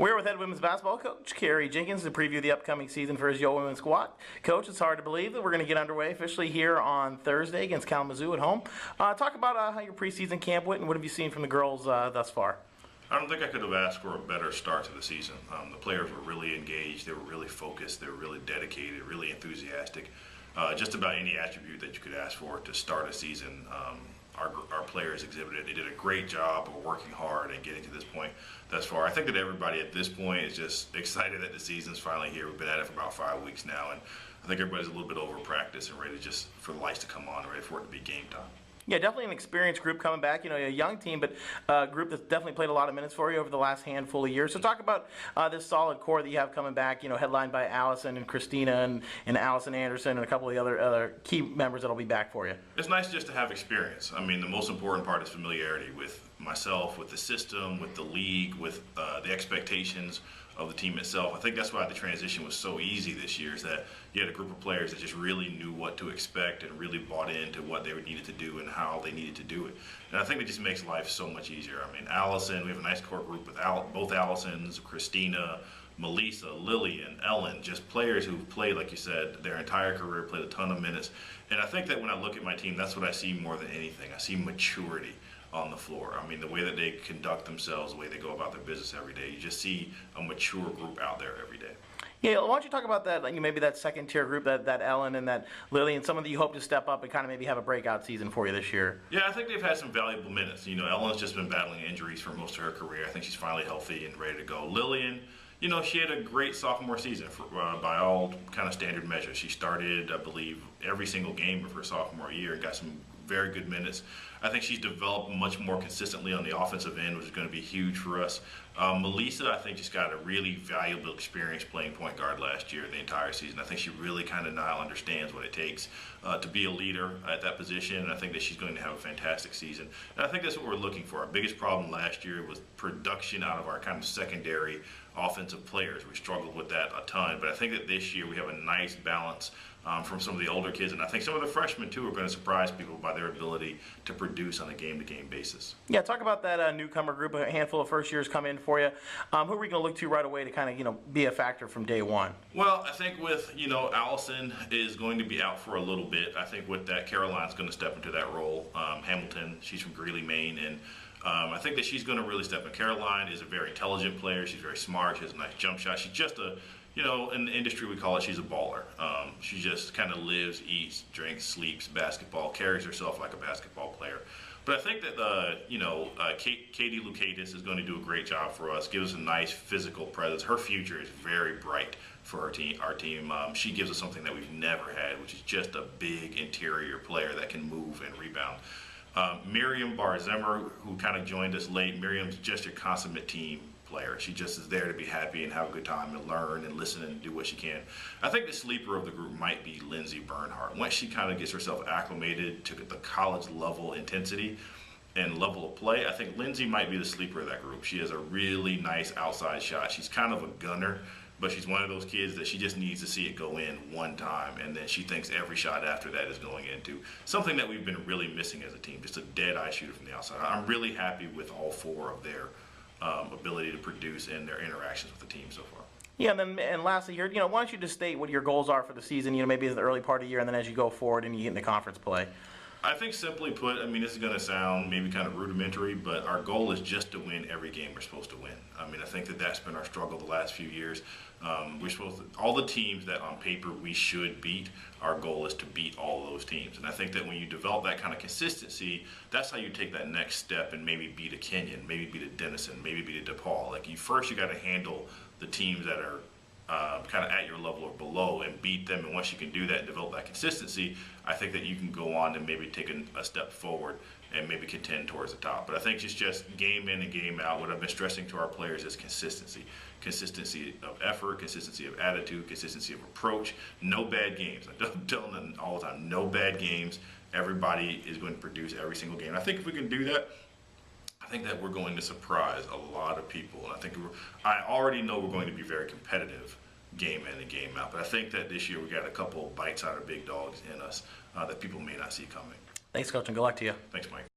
We're with head women's basketball coach Carrie Jenkins to preview the upcoming season for his Yo Women's squad. Coach, it's hard to believe that we're going to get underway officially here on Thursday against Kalamazoo at home. Talk about how your preseason camp went and what have you seen from the girls thus far? I don't think I could have asked for a better start to the season. The players were really engaged, they were really focused, they were really dedicated, really enthusiastic. Just about any attribute that you could ask for to start a season, our players exhibited. They did a great job of working hard and getting to this point thus far. I think that everybody at this point is just excited that the season's finally here. We've been at it for about 5 weeks now, and I think everybody's a little bit over practice and ready just for the lights to come on, ready for it to be game time. Yeah, definitely an experienced group coming back. You know, a young team, but a group that's definitely played a lot of minutes for you over the last handful of years. So talk about this solid core that you have coming back, you know, headlined by Allison and Christina and Allison Anderson and a couple of the other key members that'll be back for you. It's nice just to have experience. I mean, the most important part is familiarity with myself, with the system, with the league, with the expectations of the team itself. I think that's why the transition was so easy this year, is that you had a group of players that just really knew what to expect and really bought into what they needed to do and how they needed to do it. And I think it just makes life so much easier. I mean, Allison, we have a nice core group with both Allisons, Christina, Melissa, Lillian, Ellen, just players who've played, like you said, their entire career, played a ton of minutes. And I think that when I look at my team, that's what I see more than anything. I see maturity on the floor. I mean, the way that they conduct themselves, the way they go about their business every day, you just see a mature group out there every day. Yeah, why don't you talk about that, like maybe that second tier group, that Ellen and that Lily, and some of you hope to step up and kind of maybe have a breakout season for you this year. Yeah, I think they've had some valuable minutes. You know, Ellen's just been battling injuries for most of her career. I think she's finally healthy and ready to go. Lillian, you know, she had a great sophomore season by all kind of standard measures. She started, I believe, every single game of her sophomore year and got some very good minutes. I think she's developed much more consistently on the offensive end, which is going to be huge for us. Melissa, I think, just got a really valuable experience playing point guard last year, the entire season. I think she really kind of now understands what it takes to be a leader at that position, and I think that she's going to have a fantastic season. And I think that's what we're looking for. Our biggest problem last year was production out of our kind of secondary offensive players. We struggled with that a ton, but I think that this year we have a nice balance from some of the older kids, and I think some of the freshmen too are going to surprise people by their ability to produce on a game-to-game basis. Yeah, talk about that newcomer group. A handful of first years come in for you. Who are we going to look to right away to kind of be a factor from day one? Well, I think with Allison is going to be out for a little bit. I think with that, Caroline's going to step into that role. Hamilton, she's from Greeley, Maine, and I think that she's going to really step in. Caroline is a very intelligent player. She's very smart. She has a nice jump shot. She's just in the industry we call it, she's a baller. She just kind of lives, eats, drinks, sleeps basketball, carries herself like a basketball player. But I think that Katie Lukatis is going to do a great job for us, give us a nice physical presence. Her future is very bright for our team. She gives us something that we've never had, which is just a big interior player that can move and rebound. Miriam Barzemmer, who kind of joined us late, Miriam's just a consummate team player. She just is there to be happy and have a good time and learn and listen and do what she can. I think the sleeper of the group might be Lindsay Bernhardt. Once she kind of gets herself acclimated to the college level intensity and level of play, I think Lindsay might be the sleeper of that group. She has a really nice outside shot. She's kind of a gunner, but she's one of those kids that she just needs to see it go in one time, and then she thinks every shot after that is going into. Something that we've been really missing as a team, just a dead-eye shooter from the outside. I'm really happy with all four of their ability to produce and their interactions with the team so far. Yeah, and lastly here, why don't you just state what your goals are for the season, maybe in the early part of the year and then as you go forward and you get into conference play. I think simply put, I mean, this is going to sound maybe kind of rudimentary, but our goal is just to win every game we're supposed to win. I mean, I think that that's been our struggle the last few years. All the teams that on paper we should beat, our goal is to beat all of those teams. And I think that when you develop that kind of consistency, that's how you take that next step and maybe beat a Kenyon, maybe beat a Denison, maybe beat a DePaul. Like you got to handle the teams that are kind of at your level or below and beat them, and once you can do that and develop that consistency, I think that you can go on and maybe take a step forward and maybe contend towards the top. But I think it's just game in and game out. What I've been stressing to our players is consistency. Consistency of effort, consistency of attitude, consistency of approach. No bad games. I'm telling them all the time, no bad games. Everybody is going to produce every single game. I think if we can do that, I think that we're going to surprise a lot of people. And I already know we're going to be very competitive game in and game out. But I think that this year we got a couple bites out of big dogs in us that people may not see coming. Thanks, Coach, and good luck to you. Thanks, Mike.